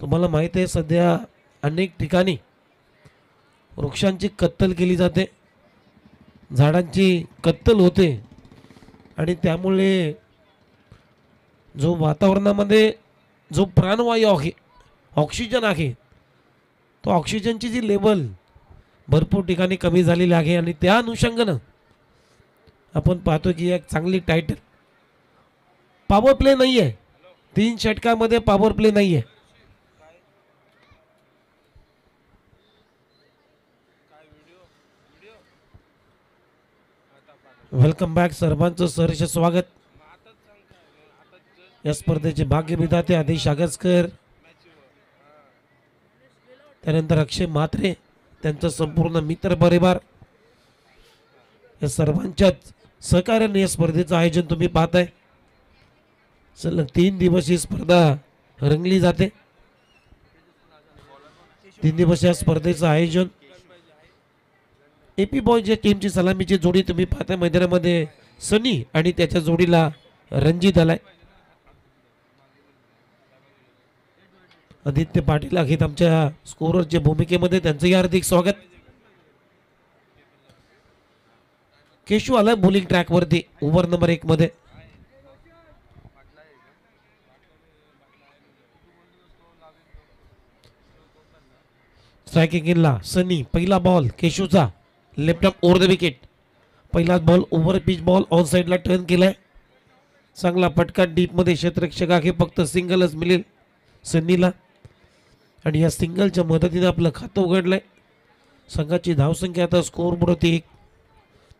तुम्हाला माहिती आहे सध्या अनेक ठिकाणी वृक्षांची कत्तल केली जाते, झाडांची कत्तल होते आणि त्यामुळे जो वातावरणामध्ये जो प्राणवायू आहे, ऑक्सिजन आहे, तो ऑक्सिजनची जी लेवल भरपूर ठिकाणी कमी झालेली आहे आणि त्या अनुषंगानं आपण पाहतो की एक चांगली टायटल पॉवर प्ले नाही आहे, 3 षटकामध्ये पॉवर प्ले नाही आहे. वेलकम बॅक, सर्वांचं सहर्ष स्वागत. या स्पर्धेचे भाग्य विधाते आदेश आगसकर, त्यानंतर अक्षय म्हात्रे, त्यांचा संपूर्ण मित्र परिवार, या सर्वांच्याच सहकार्याने या स्पर्धेचं आयोजन तुम्ही पाहताय. सलग 3 दिवस ही स्पर्धा रंगली जाते. 3 दिवस या स्पर्धेचं आयोजन एपी बॉयज या टीमची सलामीची जोडी तुम्ही पाहताय मैदानामध्ये. सनी आणि त्याच्या जोडीला रणजित आलाय. आदित्य पाटील आहेत आमच्या स्कोररच्या भूमिकेमध्ये, त्यांचंही हार्दिक स्वागत. केशू आलाय बॉलिंग ट्रॅक वरती ओव्हर नंबर 1 मध्ये. स्ट्रायकिंग इनला सनी, पहिला बॉल केशूचा, left up over the wicket. पहिलाच ball over pitch ball on साइडला टर्न केलाय. चांगला फटका डीप मध्ये, क्षेत्ररक्षक आहे, फक्त सिंगलच मिळेल सनीला आणि या सिंगलच्या मदतीने आपलं खातं उघडलंय. संघाची धावसंख्या आता स्कोर होती 1.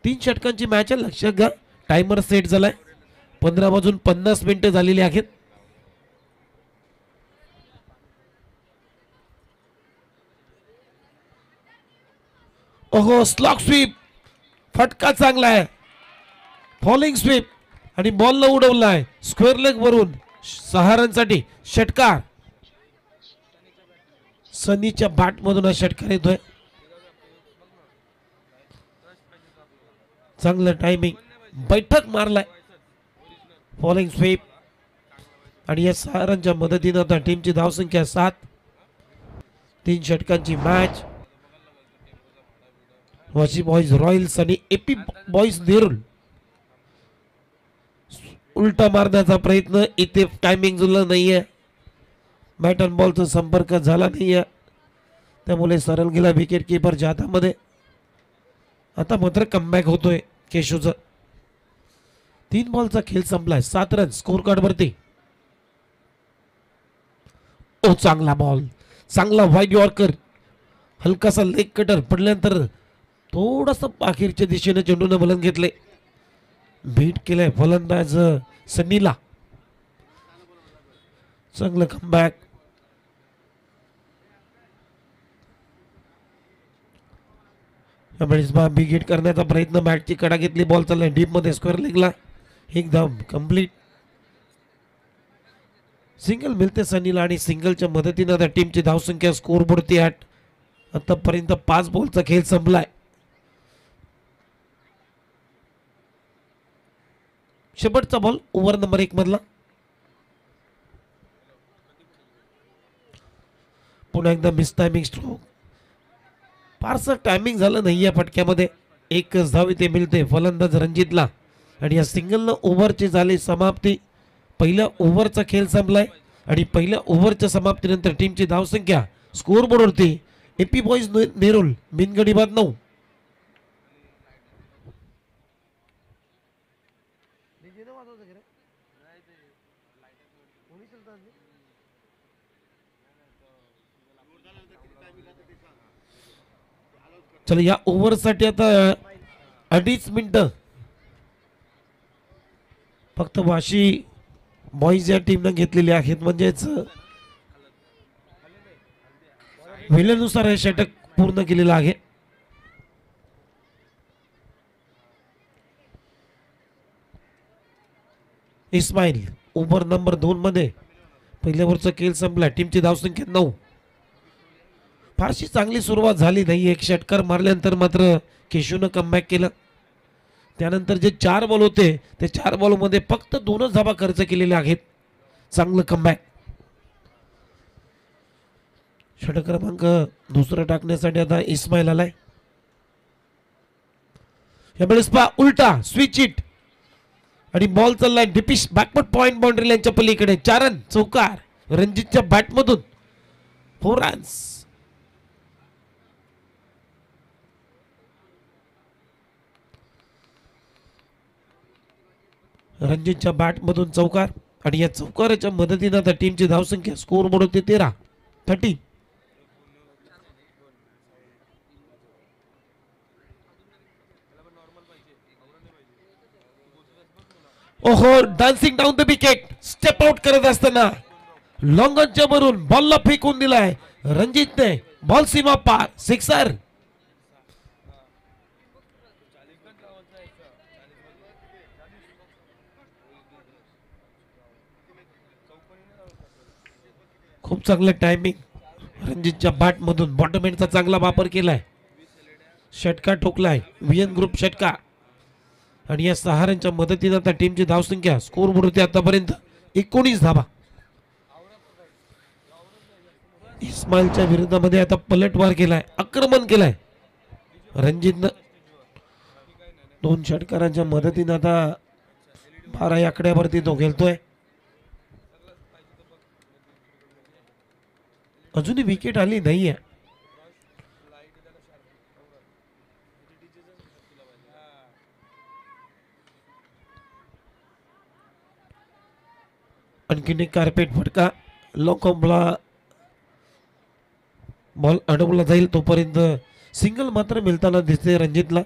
3 षटकांची मॅच आहे, लक्षात घ्या. टायमर सेट झालाय. 15 वाजून 50 मिनिटं झालेली आहेत. ओहो, स्लॉक स्वीप, फटका चांगला आहे, फॉलिंग स्वीप आणि बॉलला उडवलाय स्क्वेअर लेग वरून 6 रनसाठी षटकार. सनीच्या बॅट मधून हा षटकार येतोय. चांगलं टायमिंग, बैठक मारलाय, फॉलिंग स्वीप आणि या 6 रनच्या मदतीने आता टीमची धावसंख्या 7. 3 षटकांची मॅच. वाशी बॉयज रॉयल्स आणि एपी बॉयज नेरुल. उलटा मारण्याचा प्रयत्न, इथे टायमिंग जुळलं नाहीये, बॅट अँड बॉलचा संपर्क झाला नाहीये, त्यामुळे सरळ गेला विकेट किपरच्या हातामध्ये. आता मात्र कमबॅक होतोय केशूचा. 3 बॉलचा खेळ संपलाय, 7 रन स्कोर कार्ड वरती. ओ, चांगला बॉल, चांगला वाईड यॉर्कर, हलकासा लेग कटर पडल्यानंतर थोडस अखेरच्या दिशेने चेंडूने वलन घेतले. बीट केलंय फलंदाज सनीला. चांगलं कमबॅक. बिगेट करण्याचा प्रयत्न, बॅटची कडा घेतली, बॉल चाललाय डीप मध्ये, स्क्वेअर लेगला, एकदम कंप्लीट. सिंगल मिळते सनीला आणि सिंगलच्या मदतीने आता टीमची धावसंख्या स्कोर बोर्डती 8. आतापर्यंत 5 बॉलचा खेळ संपलाय. शेवटचा बॉल ओव्हर नंबर 1 मधला. पुन्हा एकदा मिस टायमिंग स्ट्रोक. फारसं टायमिंग झालं नाही या फटक्यामध्ये. 1च धाव इथे मिळते फलंदाज रणजितला आणि या सिंगलनं ओव्हरची झाली समाप्ती. पहिल्या ओव्हरचा खेळ संपलाय आणि पहिल्या ओव्हरच्या समाप्तीनंतर टीमची धावसंख्या स्कोर बोर्डवरती एपी बॉयज नेरुल बिनगडी बाद 9. चला, या ओव्हरसाठी आता 2.5 मिनिटं फक्त वाशी बॉईज या टीमनं घेतलेली आहेत. म्हणजेच वेळेनुसार हे षटक पूर्ण केलेलं आहे. इस्माईल ओव्हर नंबर 2 मध्ये पहिल्या ओव्हरचा खेळ संपला. टीमची धावसंख्या 9. फारशी चांगली सुरुवात झाली नाही. 1 षटकार मारल्यानंतर मात्र केशूनं कमबॅक केलं. त्यानंतर जे 4 बॉल होते ते 4 बॉलमध्ये फक्त 2च धावा खर्च केलेल्या आहेत. चांगलं कमबॅक. षटक क्रमांक दुसरा टाकण्यासाठी आता इस्माईल आलाय. यावेळेस पहा उलटा स्विच इट आणि बॉल चाललाय डिपिश बॅकवर्ड पॉइंट बाउंड्री लाईनच्या पलीकडे. 4 रन चौकार रणजितच्या बॅटमधून 4 रन्स. रणजितच्या बॅटमधून चौकार आणि या चौकाराच्या मदतीने आता टीमची धावसंख्या स्कोर बोर्ड होते 13. ओहो dancing down the wicket step out करत असताना लॉंग ऑनच्या वरून बॉलला फेकून दिलाय रणजितने. बॉल सीमा पार सिक्सर. खूप चांगलं टायमिंग रणजितच्या बॅट मधून बॉटम एंडचा चांगला वापर केलाय. षटका ठोकलाय व्हीएन ग्रुप षटका आणि या 6 रनच्या मदतीने आता टीमची धावसंख्या स्कोर बोर्ड होते आतापर्यंत 19 धावा. इस्माईलच्या विरोधामध्ये आता पलटवार केलाय आक्रमण केलाय रणजितनं. 2 षटकारांच्या मदतीने आता 12 या आकड्यावरती तो खेळतोय. अजूनही विकेट आली नाहीये. आणखीन एक कार्पेट फटका लॉकॉम्बला बॉल अडवला जाईल तोपर्यंत सिंगल मात्र मिळताना दिसते रणजितला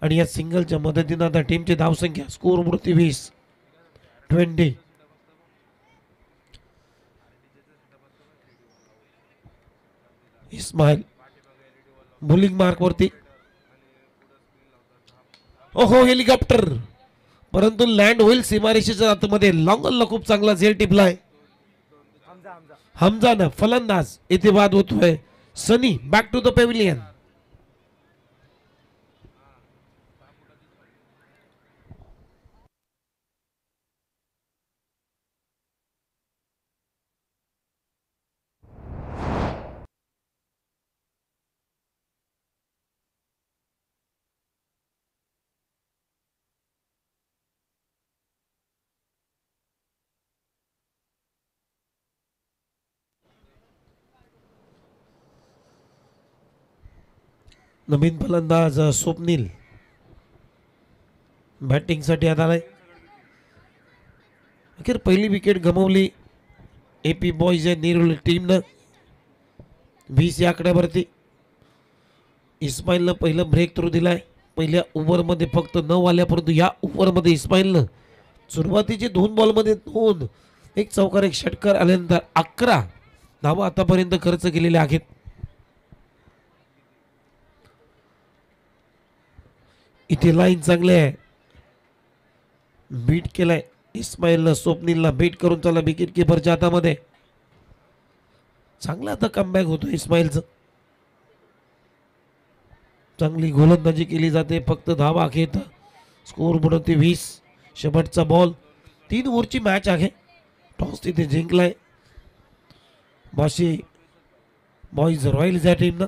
आणि या सिंगलच्या मदतीने आता टीमची धावसंख्या score board 20. Ismail bowling mark वरती. ओहो हेलिकॉप्टर परंतु लँड होईल सीमारेषेच्या आतमध्ये. लॉंगनला खूप चांगला झेल टिपलाय. हमजानं फलंदाज इथे बाद होतोय. सनी बॅक टू द पेव्हिलियन. नवीन फलंदाज स्वप्नील बॅटिंग साठी आता आलाय. अखेर पहिली विकेट गमावली एपी बॉयज या नेरुल टीमनं 20 या आकड्यावरती. इस्माईलनं पहिलं ब्रेक थ्रू दिलाय. पहिल्या ओव्हरमध्ये फक्त 9 आल्या परंतु या ओव्हरमध्ये इस्माईलनं सुरुवातीचे 2 बॉलमध्ये 2 एक चौकार एक षटकार आल्यानंतर 11 धावा आतापर्यंत खर्च केलेले आहेत. इथे लाईन चांगले आहे. बीट केलाय इस्माईलनं स्वप्नीलला बीट करून त्याला विकेट किपरच्या हातामध्ये. चांगला आता कमबॅक होतो इस्माईलचं. चांगली गोलंदाजी केली जाते. फक्त धावा घेत स्कोर बनवते 20. शेवटचा बॉल 3 ओव्हरची मॅच आहे. टॉस तिथे जिंकलाय बाशी बॉईज रॉयल्स या टीमनं.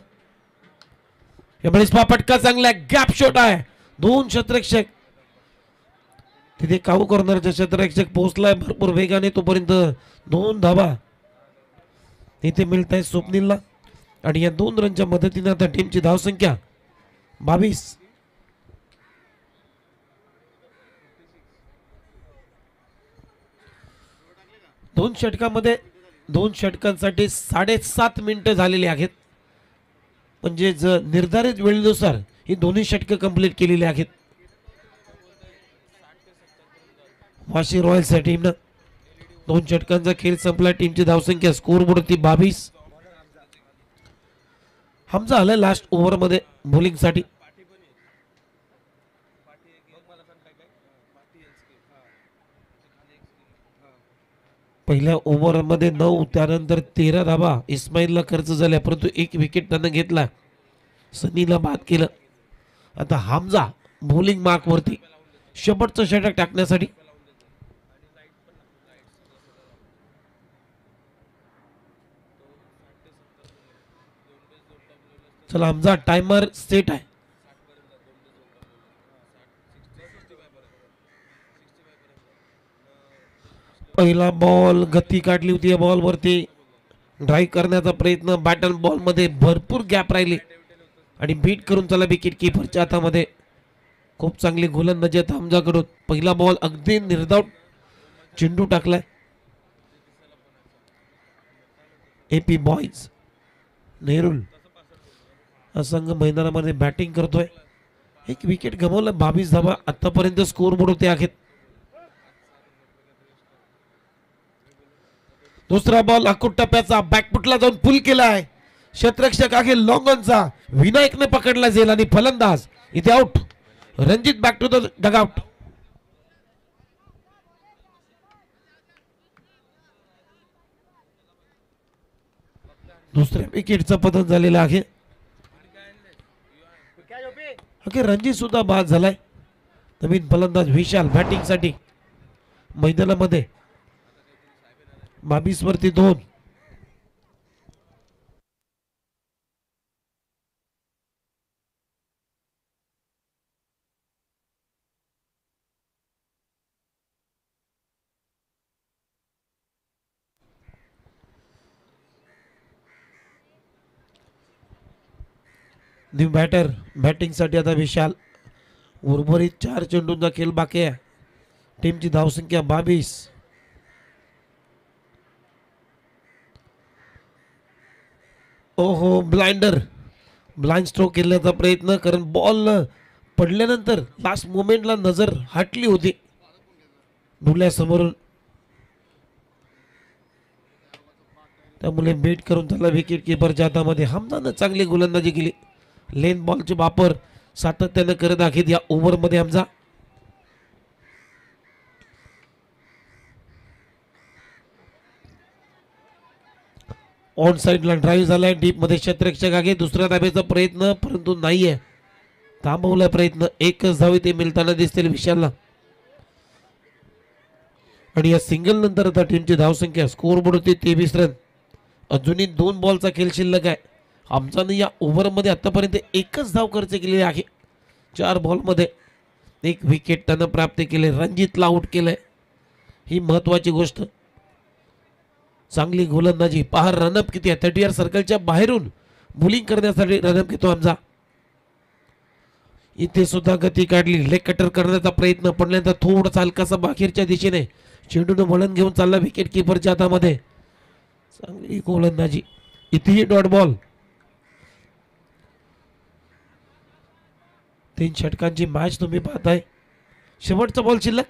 यावेळेस पटका चांगला गॅप शॉट आहे. 2 क्षेत्ररक्षक तिथे काऊ कॉर्नरच्या क्षेत्ररक्षक पोहोचलाय भरपूर वेगाने. तोपर्यंत 2 धावा इथे मिळत आहे स्वप्नीलला आणि या 2 रनच्या मदतीने आता टीमची धावसंख्या 22. दोन षटकामध्ये 2 षटकांसाठी 7.5 मिनिटं झालेली आहेत. म्हणजे निर्धारित वेळेनुसार ही दोन्ही षटकं कंप्लीट केलेली आहेत. वाशी रॉयल्स या टीमनं 2 षटकांचा खेळ संपला. टीमची धावसंख्या स्कोर बोर्ड 22. हमजा आलाय लास्ट ओव्हर मध्ये बॉलिंग साठी. पहिल्या ओव्हर मध्ये 9 त्यानंतर 13 धावा इस्माईलला खर्च झाल्या परंतु 1 विकेट त्यानं घेतला. सनीला बाद केलं. आता हमजा बॉलिंग मार्क वरती शेवटचं षटक टाकण्यासाठी. चला आमचा टायमर सेट आहे. पहिला बॉल गती काढली होती या बॉल वरती. ड्राईव्ह करण्याचा प्रयत्न बॅटल बॉल मध्ये भरपूर गॅप राहिली आणि बीट करून चला विकेट किपरच्या हातामध्ये. खूप चांगली गोलंदाजी हमजाकडून. पहिला बॉल अगदी निर्धाव चेंडू टाकलाय. एपी बॉयज नेरुल हा संघ मैदानामध्ये बॅटिंग करतोय. एक विकेट गमावलं. 22 धावा आतापर्यंत स्कोर बोर्ड होते आहेत. दुसरा बॉल अकुट टप्प्याचा बॅकफुटला जाऊन पुल केला आहे. क्षेत्ररक्षक आहे लॉंग ऑनचा. विनायकने पकडला जाईल आणि फलंदाज इथे out. Ranjit back to the dugout. दुसऱ्या विकेटचं पतन झालेलं आहे. रणजित सुद्धा बाद झालाय. नवीन फलंदाज विशाल बॅटिंग साठी मैदानामध्ये. 22 वरती 2. न्यू बॅटर बॅटिंग साठी आता विशाल. उर्वरित 4 चेंडूंचा खेळ बाकी आहे. टीमची धावसंख्या 22. ओहो ब्लाइंडर. ब्लाइंड स्ट्रोक केल्याचा प्रयत्न, कारण बॉल पडल्यानंतर लास्ट मोमेंटला नजर हटली होती डोळ्यासमोरून. त्यामुळे बेट करून त्याला विकेट किपरच्या हातामध्ये. हमजानं चांगली गोलंदाजी केली. लेन बॉलचे वापर सातत्याने करत आहेत या ओव्हरमध्ये हमजा. ऑन साइडला ड्राईव्ह झालाय. डीप मध्ये क्षेत्ररक्षक आहे. दुसऱ्या धाब्याचा प्रयत्न, परंतु नाहीये. थांबवलाय प्रयत्न. एकच धावे ते मिळताना दिसतील विशालला. आणि या सिंगल नंतर आता टीमची धावसंख्या स्कोर बोर्ड होती 23 रन. अजूनही 2 बॉलचा खेळ शिल्लक आहे. आमचाने या ओव्हरमध्ये आतापर्यंत एकच धाव खर्च केलेली आहे. 4 बॉलमध्ये 1 विकेट त्यानं प्राप्त केले. रणजितला आउट केलंय. ही महत्वाची गोष्ट. चांगली गोलंदाजी. पहा रनअप किती आहे. 30 सर्कलच्या बाहेरून बॉलिंग करण्यासाठी रनअप घेतो आमचा. इथे सुद्धा गती काढली. लेग कटर करण्याचा प्रयत्न, पडल्यानंतर थोडासा हलकासा बाहेरच्या दिशेने चेंडूने वळण घेऊन चालला विकेट किपरच्या हातामध्ये. चांगली गोलंदाजी. इथेही डॉट बॉल. 3 षटकांची मॅच तुम्ही पाहताय. शेवटचा बॉल शिल्लक.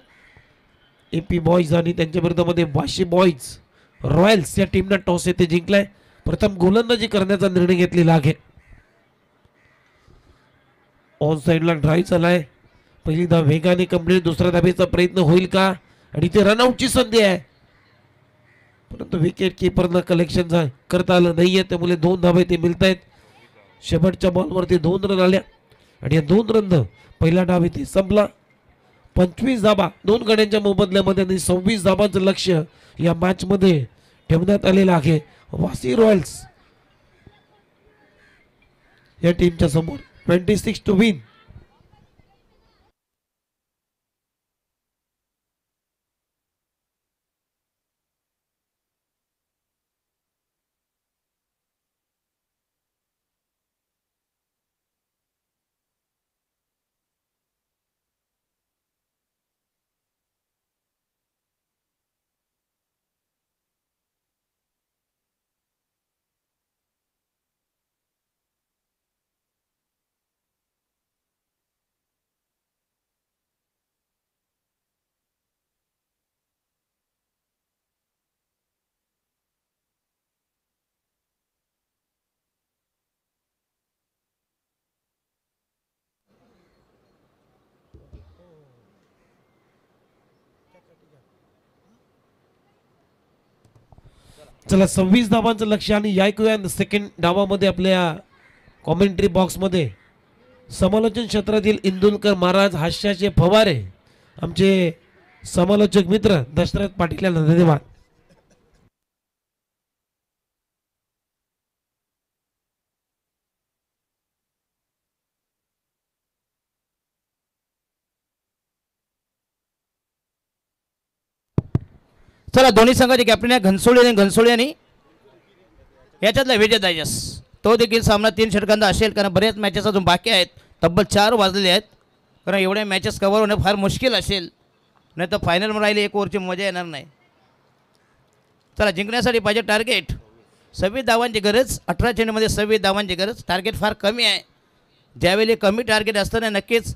एपी बॉयज आणि त्यांच्या विरोधामध्ये वाशी बॉयज रॉयल्स या टीमने टॉस येथे जिंकलाय. प्रथम गोलंदाजी करण्याचा निर्णय घेतलेला आहे. ऑन साइडला ड्राईव्ह झालाय. पहिली धाव वेगाने कंप्लीट. दुसऱ्या धावेचा प्रयत्न होईल का? आणि ते रनआउटची संधी आहे, परंतु विकेट किपरला कलेक्शन करता आलं नाहीये. त्यामुळे 2 धावे ते मिळत आहेत. शेवटच्या बॉलवरती 2 रन आल्या आणि या 2 रन पहिला डाव इथे संपला. 25 धाबा 2 गड्यांच्या मोबदल्यामध्ये आणि 26 धाबांचं लक्ष या मॅच मध्ये ठेवण्यात आलेलं आहे. वासी रॉयल्स या टीमच्या समोर 26 टू विन. चला 26 धावांचं लक्ष. आणि या ऐकूया सेकंड डावामध्ये आपल्या कॉमेंट्री बॉक्समध्ये समालोचन क्षेत्रातील इंदुलकर महाराज, हास्याचे फवारे आमचे समालोचक मित्र दशरथ पाटील यांना धन्यवाद. चला दोन्ही संघाचे कॅप्टन आहे घनसोळी आणि याच्यातला विजय दायजस तो देखील सामना 3 षटकांचा असेल, कारण बऱ्याच मॅचेस अजून बाकी आहेत. तब्बल 4 वाजलेले आहेत, कारण एवढ्या मॅचेस कव्हर होणं फार मुश्किल असेल, नाही तर फायनलमध्ये राहिले 1 ओव्हरची मजा येणार नाही. चला जिंकण्यासाठी पाहिजे टार्गेट 26 धावांची गरज. 18 चेंडूमध्ये 26 धावांची गरज. टार्गेट फार कमी आहे. ज्यावेळी कमी टार्गेट असताना नक्कीच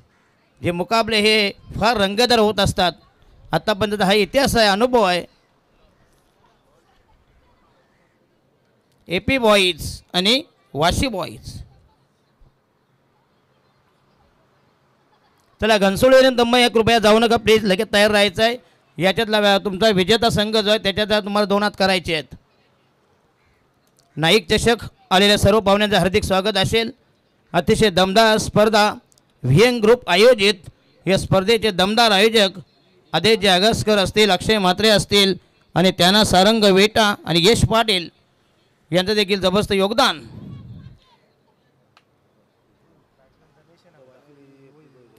जे मुकाबले हे फार रंगतदार होत असतात. आत्तापर्यंत हा इतिहास आहे, अनुभव आहे. AP बॉईज आणि वाशी बॉईज. चला घनसोळी तंबई कृपया जाऊ नका प्लीज, लगेच तयार राहायचं आहे. याच्यातला तुमचा विजेता संघ जो आहे त्याच्यात तुम्हाला 2 हात करायचे आहेत. नाईक चषक आलेल्या सर्व पाहुण्यांचं हार्दिक स्वागत असेल. अतिशय दमदार स्पर्धा व्हीएन ग्रुप आयोजित. या स्पर्धेचे दमदार आयोजक आदेश आगसकर असतील, अक्षय म्हात्रे असतील आणि त्यांना सारंग वेटा आणि यश पाटील यांचं देखील जबरदस्त योगदान.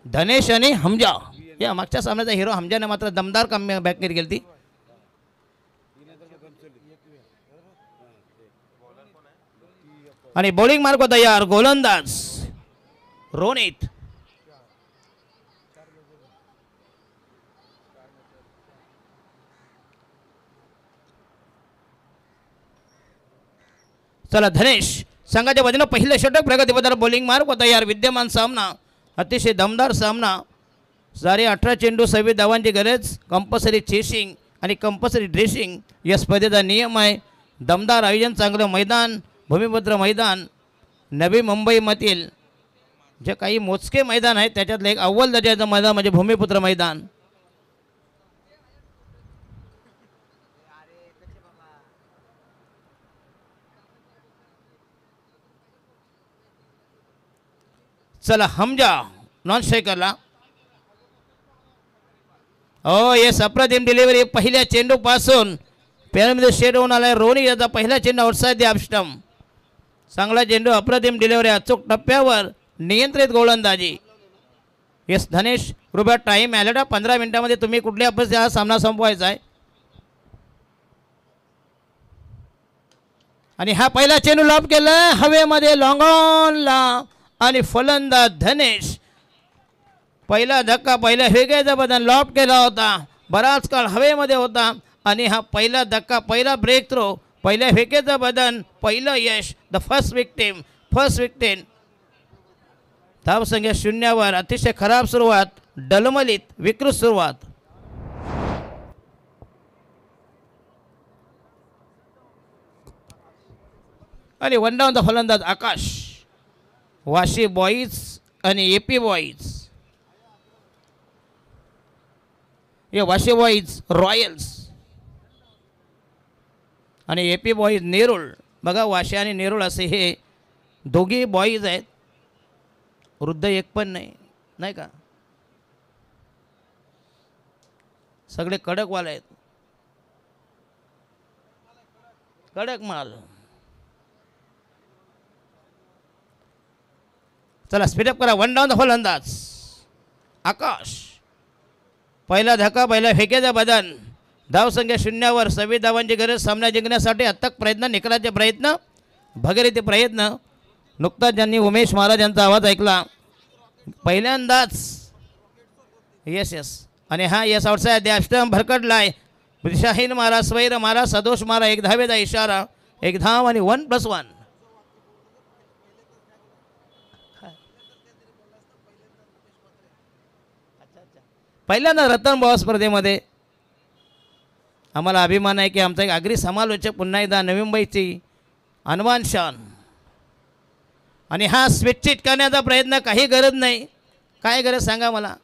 धनेश आणि हमजा या मागच्या सामन्याचा हिरो हमजाने मात्र दमदार काम बॅकनेट केली ती. आणि बॉलिंग मार्क तयार गोलंदाज रोनित. चला धनेश संघाच्या वतीनं पहिलं षटक प्रगतीबद्दल बॉलिंग मार्क तयार. विद्यमान सामना अतिशय दमदार सामना. सारे 18 चेंडू 26 धावांची गरज. कंपल्सरी चेसिंग आणि कंपल्सरी ड्रेसिंग या स्पर्धेचा नियम आहे. दमदार आयोजन, चांगलं मैदान, भूमिपुत्र मैदान. नवी मुंबईमधील जे काही मोजके मैदान आहेत त्याच्यातलं एक अव्वल दर्जाचं मैदान म्हणजे भूमिपुत्र मैदान. चला हमजा नॉन स्ट्रायकरला. हो येस अप्रतिम डिलिव्हरी पहिल्या चेंडूपासून पेरमध्ये शेड होऊन आलाय. रोनी याचा पहिला चेंडू आउटसाइड द ऑफ. चांगला चेंडू, अप्रतिम डिलिव्हरी, अचूक टप्प्यावर नियंत्रित गोलंदाजी. येस धनेश कृपया टाईम आलेला 15 मिनिटांमध्ये तुम्ही कुठल्या परिस्थितीत हा सामना संपवायचा आहे. आणि हा पहिला चेंडू लॉब केला हवेमध्ये लॉंग ऑनला आणि फलंदाज धनेश. पहिला धक्का, पहिला वेगळ्याचा बदन लॉब केला होता, बराच काळ हवेमध्ये होता आणि हा पहिला धक्का, पहिला ब्रेक थ्रो, पहिल्या फेकेचं बदन, पहिलं यश. The first victim. धावसंख्या 0वर. अतिशय खराब सुरुवात, डलमलीत विकृत सुरुवात. आणि वन डाऊनचा फलंदाज आकाश. वाशी बॉईज आणि AP बॉईज. हे वाशी बॉईज रॉयल्स आणि AP बॉईज नेरूळ. बघा वाशी आणि नेरूळ असे हे दोघी बॉईज आहेत. वृद्ध एक पण नाही, नाही का? सगळे कडकवाले आहेत, कडक माल. चला स्पीडअप करा. वन डाऊन द फलंदाज आकाश. पहिला धक्का, पहिला फेकेचा बदन. धावसंख्या 0वर. 26 धावांची गरज सामना जिंकण्यासाठी. अथक प्रयत्न, निकालाचे प्रयत्न, भगीरथी प्रयत्न. नुकताच ज्यांनी उमेश महाराज यांचा आवाज ऐकला पहिल्यांदाच. येस आणि हा येस आउटसाइड द स्टंप भरकटलाय. शाहीन मारा, स्वैर मारा, सदोष मारा. 1 धावेचा इशारा. 1 धाव आणि 1+1. पहिल्यांदा रतन बॉस स्पर्धेमध्ये आम्हाला अभिमान आहे की आमचा एक आगरी समालोचक पुन्हा एकदा नवी मुंबईची अनवान शान. आणि हा स्विच करण्याचा प्रयत्न. काही गरज नाही. काय गरज सांगा मला?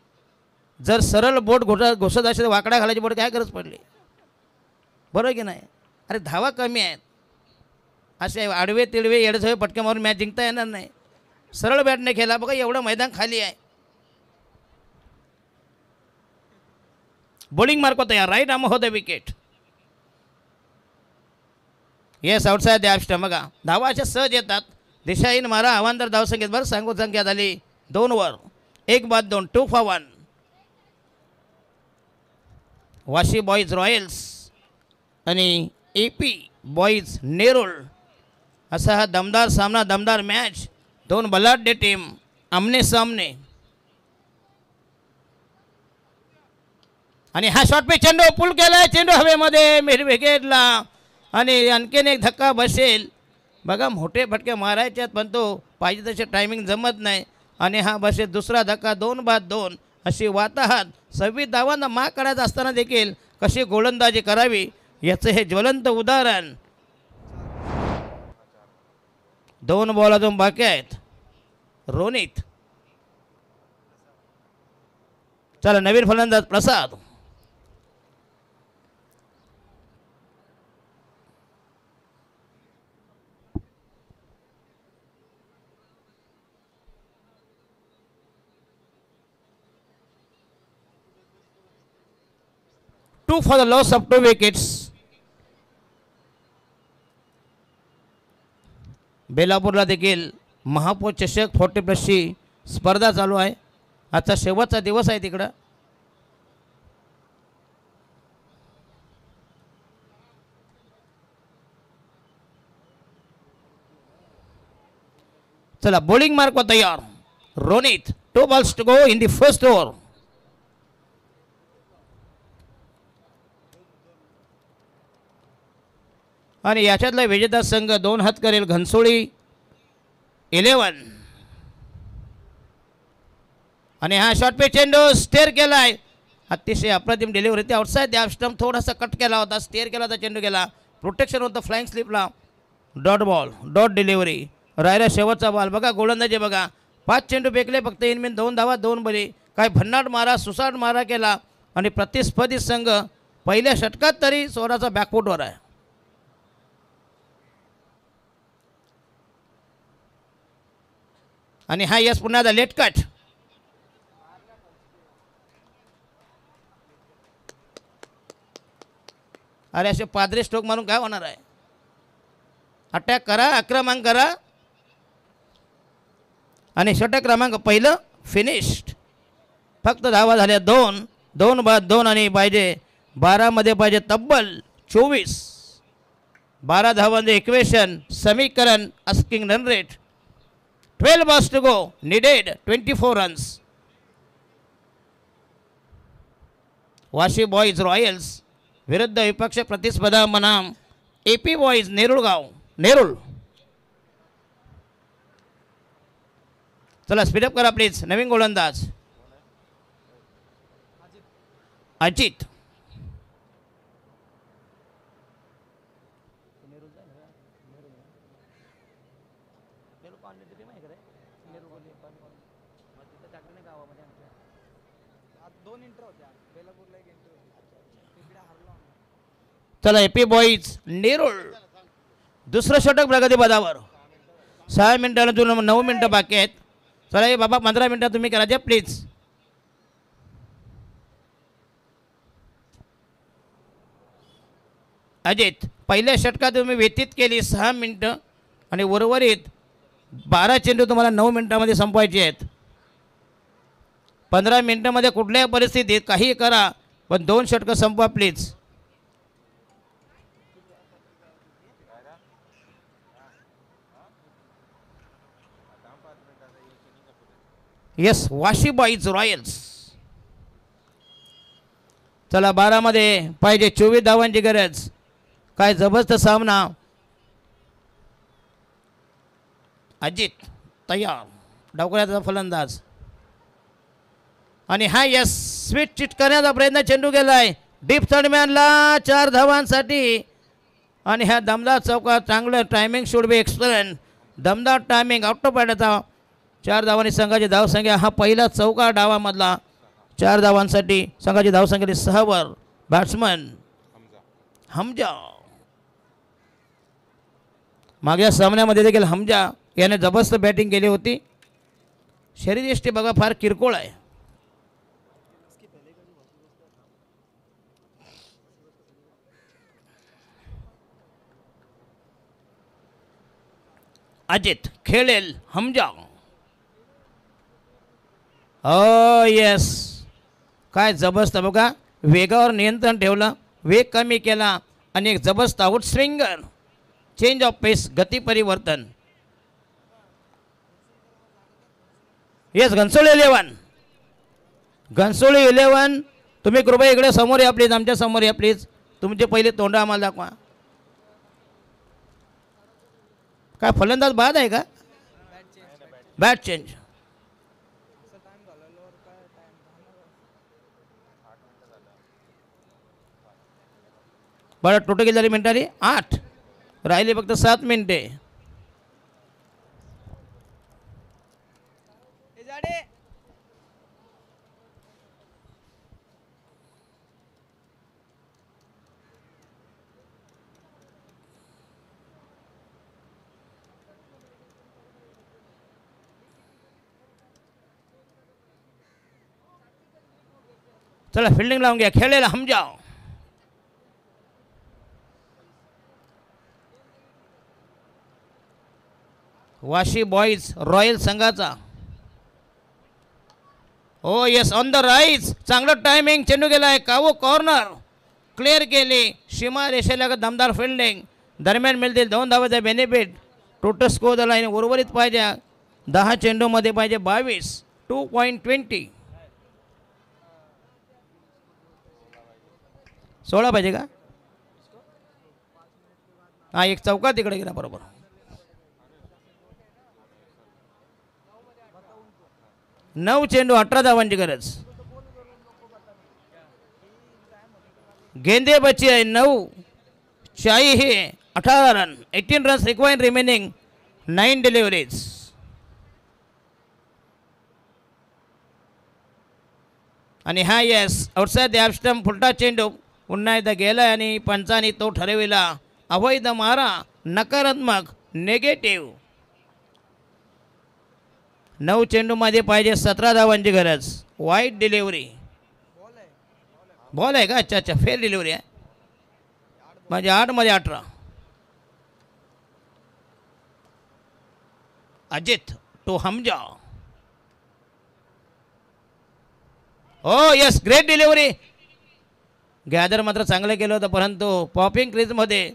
जर सरळ बोट घोषत असेल वाकडा घालायची बोट काय गरज पडली? बरोबर की नाही? अरे धावा कमी आहेत, असे आडवे तिडवे येडझवे पटके मारून मॅच जिंकता येणार नाही. सरळ बॅटने खेळला. बघा एवढं मैदान खाली आहे. बॉलिंग मार्क तयार. राईट आर्म होते wicket. Yes outside the of. बघा धावा अशा सहज येतात. दिशाहीन मारा. आव्हानदार धावसंख्येत बरं सांगू संख्या झाली 2वर. 1 बाद 2. 2 for 1. वाशी बॉईज रॉयल्स आणि AP बॉईज नेरूळ असा हा दमदार सामना, दमदार मॅच. दोन बलाढ्य टीम आमने सामने. आणि हा शॉट पे चेंडू पुल केलाय, चेंडू हवेमध्ये मिड विकेटला आणि आणखीन एक धक्का बसेल. बघा मोठे फटके मारायचे पण तो पाहिजे तसे टायमिंग जमत नाही आणि हा बसेल दुसरा धक्का. 2-2 अशी वाताहत 26 धावांना माग काढायचा असताना देखील कशी गोलंदाजी करावी याचं हे ज्वलंत उदाहरण. 2 बॉल अजून बाकी आहेत. रोनित. चला नवीन फलंदाज प्रसाद. Two for the loss of 2 wickets. बेलापूरला देखील महापौर चषक 40+ची स्पर्धा चालू आहे. आजचा शेवटचा दिवस आहे तिकडं. चला बॉलिंग मार्क वर तयार. Ronit. 2 balls to go in the first over. आणि याच्यातला विजेता संघ 2 हात करेल घनसोळी 11. आणि हा शॉट पे चेंडू स्टेअर केलाय. अतिशय अप्रतिम डिलिव्हरी. ते आउटसाईड द स्टंप थोडासा कट केला होता, स्टेअर केला होता, चेंडू गेला. प्रोटेक्शन होतं फ्लाइंग स्लिपला. Dot ball, dot delivery. राहिला शेवटचा बॉल. बघा गोलंदाजी बघा. 5 चेंडू फेकले फक्त इनमिन 2 धावा 2 बळी. काय भन्नाट मारा, सुसाट मारा केला आणि प्रतिस्पर्धी संघ पहिल्या षटकात तरी स्वराचा बॅकफुटवर आहे. आणि हा यस पुन्हा लेट कट. अरे असे पादरी स्ट्रोक मारून काय होणार आहे. अटॅक करा, आक्रमण करा. आणि षटक क्रमांक पहिलं फिनिश्ड. फक्त धावा झाल्या 2. 2 बाद 2 आणि पाहिजे 12 मध्ये पाहिजे तब्बल 24. 12 धावांचे इक्वेशन समीकरण asking run rate. 12 balls to go, needed 24 runs. Vashi boys Royals विरुद्ध विपक्ष प्रतिस्पर्धा बनाम AP बॉईज नेरुळगाव नेरुळ. चला स्पीडअप करा प्लीज. नवीन गोलंदाज अजित. चला AP बॉईज नेरुळ दुसरं षटक प्रगती पदावर. 6 मिनिटाला 9 मिनिटं बाकी आहेत. चला हे बाबा 15 मिनिटं तुम्ही करायचे प्लीज. अजित पहिल्या षटकात तुम्ही व्यतीत केली 6 मिनिटं आणि उर्वरित 12 चेंडू तुम्हाला 9 मिनिटामध्ये संपवायचे आहेत. 15 मिनिटामध्ये कुठल्याही परिस्थितीत काही करा पण 2 षटकं संपवा please. Yes Vashi boys Royals. चला 12 मध्ये पाहिजे 24 धावांची गरज. काय जबरदस्त सामना. अजित तयार. डावखुऱ्याचा फलंदाज आणि हा यस स्वीट चिट करण्याचा प्रयत्न. चेंडू गेलाय डीप थर्डमॅनला 4 धावांसाठी. आणि ह्या दमदार चौकात चांगलं टायमिंग शुड बी एक्सलंट. दमदार टायमिंग आउट ऑफ पॅडचा 4 धावांनी संघाची धावसंख्या. हा पहिला चौका डावामधला 4 धावांसाठी संघाची धावसंख्या 6 वर. बॅट्समन हमजा. मागच्या सामन्यामध्ये देखील हमजा याने जबरदस्त बॅटिंग केली होती. शरीरयष्टी बघा फार किरकोळ आहे. अजित खेळेल हमजा. येस काय जबरदस्त बघा. वेगावर नियंत्रण ठेवलं, वेग कमी केला आणि एक जबरदस्त आउट स्विंगर. चेंज ऑफ पेस, गती परिवर्तन. येस, घनसोळी 11. घनसोळी 11. तुम्ही कृपया इकडे समोर या प्लीज, आमच्या समोर या प्लीज. तुमचे पहिले तोंड आम्हाला दाखवा. काय फलंदाज बाद आहे का? Bat change. बरं, टोटल किती झाली मिनिटांनी? 8. राहिले फक्त 7 मिनिटे. चला फिल्डिंग लावून घ्या. खेळलेला हमजा. वाशी बॉईज रॉयल संघाचा. ओ येस, ऑन द राईज. चांगलं टायमिंग. चेंडू गेला आहे कावो कॉर्नर. क्लिअर केली. सीमा रेषेला दमदार फिल्डिंग. दरम्यान मिळतील 2 धावाचे बेनिफिट. टोटल स्कोर झाला आणि उर्वरित पाहिजे 10 चेंडूमध्ये पाहिजे 22. 2.20. 16 पाहिजे का? हा, एक चौका तिकडे गेला. बरोबर. नऊ चेंडू 18 धावांची गरज. गेंदे बची आहे 9. चाई हे 18 run. 18 runs required remaining. 9 deliveries. आणि हा येस, आउटसाइड द ॲप फुलटा चेंडू पुन्हा एकदा गेला आणि पंचांनी तो ठरविला अवैध मारा. नकारात्मक, नेगेटिव्ह. 9 चेंडूमध्ये पाहिजे 17 धावांची गरज. वाईट डिलिव्हरी. बॉल आहे का? अच्छा अच्छा, फेर डिलिव्हरी आहे. म्हणजे 8 मध्ये 18. अजित टू हमजा. हो येस, ग्रेट डिलिव्हरी. गॅदर मात्र चांगलं केलं होतं, परंतु पॉपिंग क्रीजमध्ये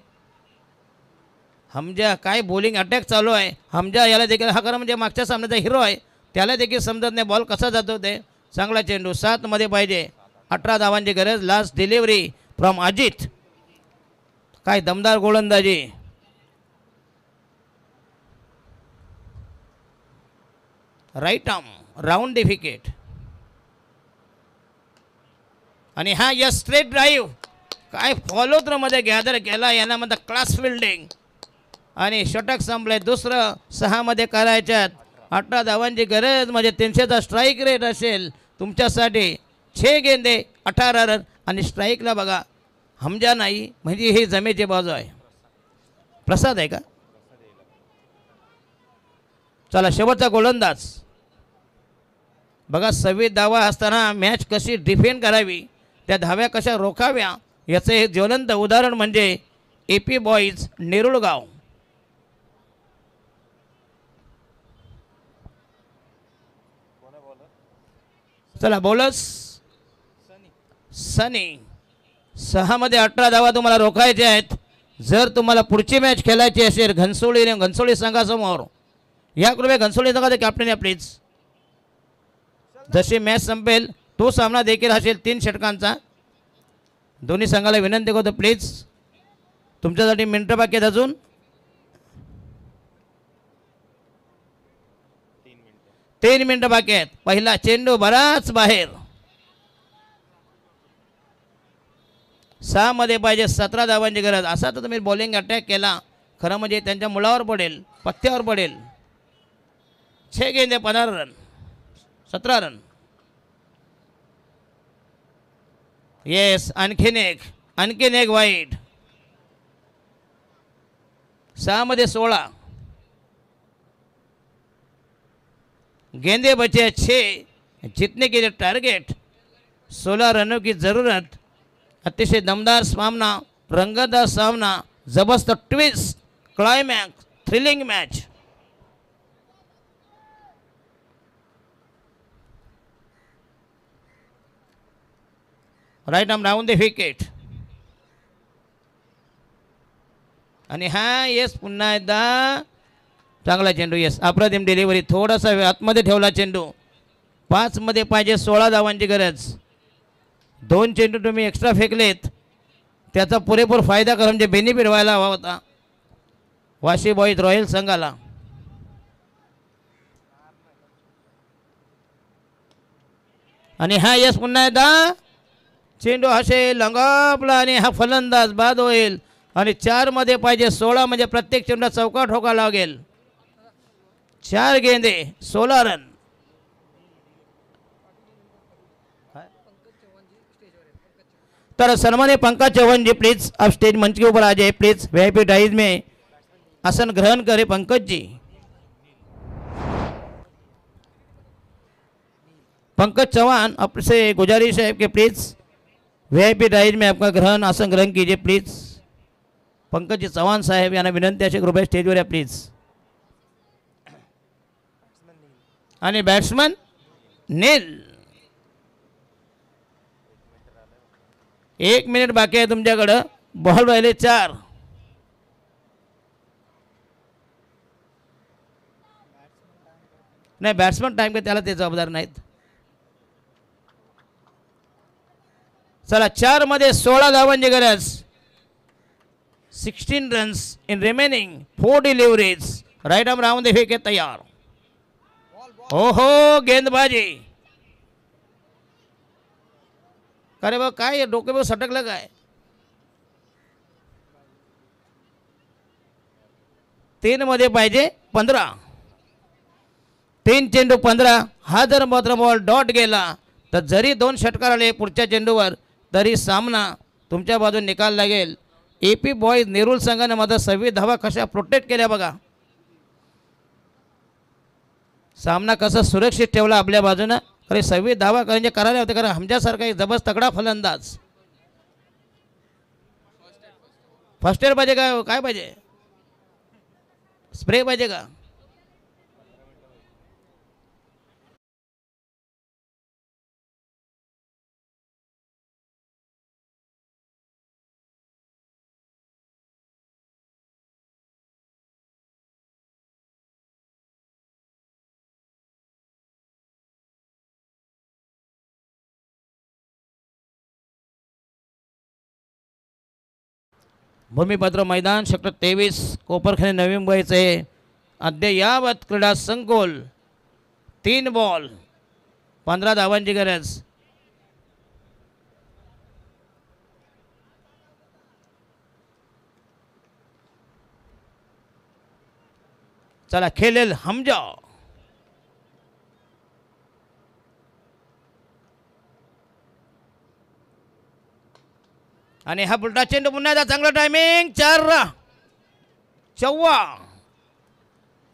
हमजा. काय बॉलिंग अटॅक चालू आहे. हमजा याला देखील, हा खरं म्हणजे मागच्या सामन्याचा हिरो आहे, त्याला देखील समजत नाही बॉल कसा जातो ते. चांगला चेंडू. 7 मध्ये पाहिजे 18 धावांची गरज. Last delivery from Ajit. काय दमदार गोलंदाजी. Right arm round the wicket. आणि हा यस, स्ट्रेट ड्राईव्ह. काय फॉलो थ्रो मध्ये गॅदर केला. यांना म्हणतात क्लास फिल्डिंग. आणि षटक संपले. दुसरं 6 मध्ये करायच्यात. 18 धावांची गरज म्हणजे 300चा स्ट्राईक रेट असेल तुमच्यासाठी. 6 गेंदे 18 रन. आणि स्ट्राईकला बघा हमजा नाही, म्हणजे ही जमेची बाजू आहे. प्रसाद आहे का? चला शेवटचा गोलंदाज. बघा 26 धावा असताना मॅच कशी डिफेंड करावी, त्या धाव्या कशा रोखाव्या, याचे हे ज्वलंत उदाहरण म्हणजे AP बॉईज नेरुळगाव. चला बॉलर्स. सनी. 6 मध्ये 18 धावा तुम्हाला रोखायचे आहेत. जर तुम्हाला पुढची मॅच खेळायची असेल घनसोळी संघासमोर, या कृपया घनसोळी संघाचे कॅप्टन या प्लीज. जशी मॅच संपेल तो सामना देखील असेल 3 षटकांचा. दोन्ही संघाला विनंती करतो प्लीज. तुमच्यासाठी मिनिटं बाकी आहेत अजून. 3 मिनिटं बाकी आहेत. पहिला चेंडू बराच बाहेर. 6 मध्ये पाहिजे 17 धावांची गरज. असा तर तुम्ही बॉलिंग अटॅक केला, खरं म्हणजे त्यांच्या मुलावर पडेल, पत्त्यावर पडेल. 6 गेंदे 15 रन, 17 रन. येस, आणखीन एक वाईट. 6 मध्ये 16. गेंदे बचे 6. जीतने के लिए टारगेट 16 रनों की ज़रूरत. अतिशय दमदार सामना, रंगतदार सामना, जबरदस्त twist, climax, thrilling match. Right arm round the wicket. आणि हा येस पुन्हा एकदा चांगला चेंडू. येस अप्रतिम डिलिव्हरी. थोडासा आतमध्ये ठेवला चेंडू. 5 मध्ये पाहिजे 16 धावांची गरज. 2 चेंडू तुम्ही एक्स्ट्रा फेकलेत त्याचा पुरेपूर फायदा करून जे बेनिफिट व्हायला हवा होता वाशी बॉईज रॉयल संघाला. आणि हा यस पुन्हा एकदा चेंडू असे लंगापला आणि हा फलंदाज बाद होईल. आणि 4 मध्ये पाहिजे 16 म्हणजे प्रत्येक चेंडूला चौका ठोका लागेल. 4 गेंदे 16 रन. तर सन्मान्य पंकज चौहान जी प्लीज अब स्टेज मंच के ऊपर आ जाए प्लीज. वीआईपी डाइज में आसन ग्रहण करे पंकज जी. पंकज चौहान आपसे गुजारिश है कि प्लीज वीआईपी डाइज में आपका ग्रहण आसन ग्रहण कीजिए प्लीज. पंकज जी चव्हाण साहेब यांना विनंती अशी कृपया स्टेजवर या प्लीज. आणि बॅट्समन नील. 1 मिनिट बाकी आहे तुमच्याकडं. बॉल राहिले 4. नाही बॅट्समन टाइम का त्याला ते जबाबदार नाहीत. चला 4 मध्ये 16 धावांची गरज. 16 runs in remaining 4 deliveries. Right arm round the फेक तयार. ओहो गेंदबाजी. अरे बा काय डोके सटकलं काय. 3 मध्ये पाहिजे 15. 3 चेंडू 15. हा जर मात्र बॉल डॉट गेला तर जरी 2 षटकार आले पुढच्या चेंडूवर तरी सामना तुमच्या बाजूने निकाल लागेल. एपी बॉईज नेरूळ संघाने मात्र 26 धावा कशा प्रोटेक्ट केल्या बघा. सामना कसा सुरक्षित ठेवला आपल्या बाजूनं. अरे 26 धावा म्हणजे करायला होते कारण आमच्यासारखा एक जबरदस्त तगडा फलंदाज. फर्स्ट एड पाहिजे का काय पाहिजे. स्प्रे पाहिजे का. भूमिपत्र मैदान सेक्टर 23 कोपरखणे नवी मुंबईचे अद्ययावत क्रीडा संकुल. 3 बॉल 15 धावांची गरज. चला खेळेल हमजा. आणि हा बुलटा चेंडू पुन्हा एकदा चांगला टायमिंग. 4 चव्वा.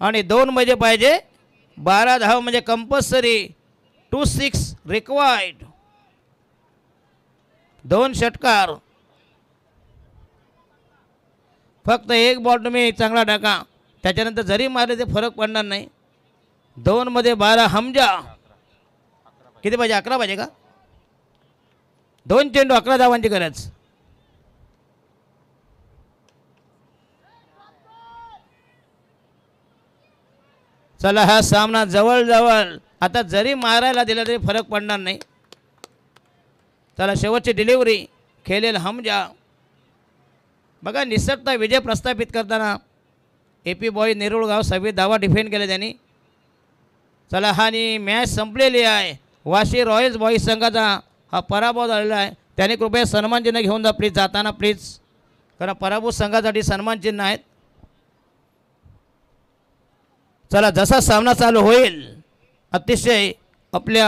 आणि 2 मध्ये पाहिजे 12 धाव म्हणजे कंपल्सरी. 2-6 रिक्वायर्ड. 2 षटकार. फक्त 1 बॉल तुम्ही चांगला टाका त्याच्यानंतर जरी मारले ते फरक पडणार नाही. 2 मध्ये 12 हमजा. किती पाहिजे 11 पाहिजे का. 2 चेंडू 11 धावांची गरज. चला हा सामना जवळ आता जरी मारायला दिला तरी फरक पडणार नाही. चला शेवटची डिलिव्हरी खेळेल हमजा. बघा निसटता विजय प्रस्थापित करताना एपी बॉय नेरूळ गाव 26 धावा डिफेंड केले त्यांनी. चला हा आणि मॅच संपलेली आहे. वाशी रॉयल्स बॉईज संघाचा हा पराभव झालेला आहे. त्याने कृपया सन्मान चिन्ह घेऊन जा प्लीज जाताना प्लीज. कारण पराभूत संघासाठी सन्मान चिन्ह आहेत. चला जसा सामना चालू होईल अतिशय आपल्या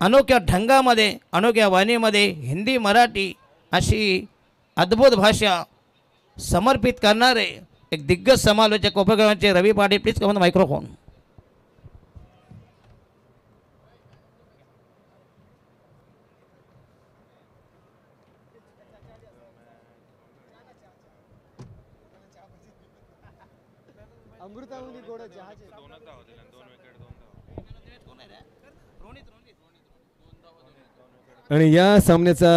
अनोख्या ढंगामध्ये अनोख्या वाणीमध्ये हिंदी मराठी अशी अद्भुत भाषा समर्पित करणारे एक दिग्गज समालोचक कोपरगावचे रवी पाटील प्लीज कमन मायक्रोफोन. आणि या सामन्याचा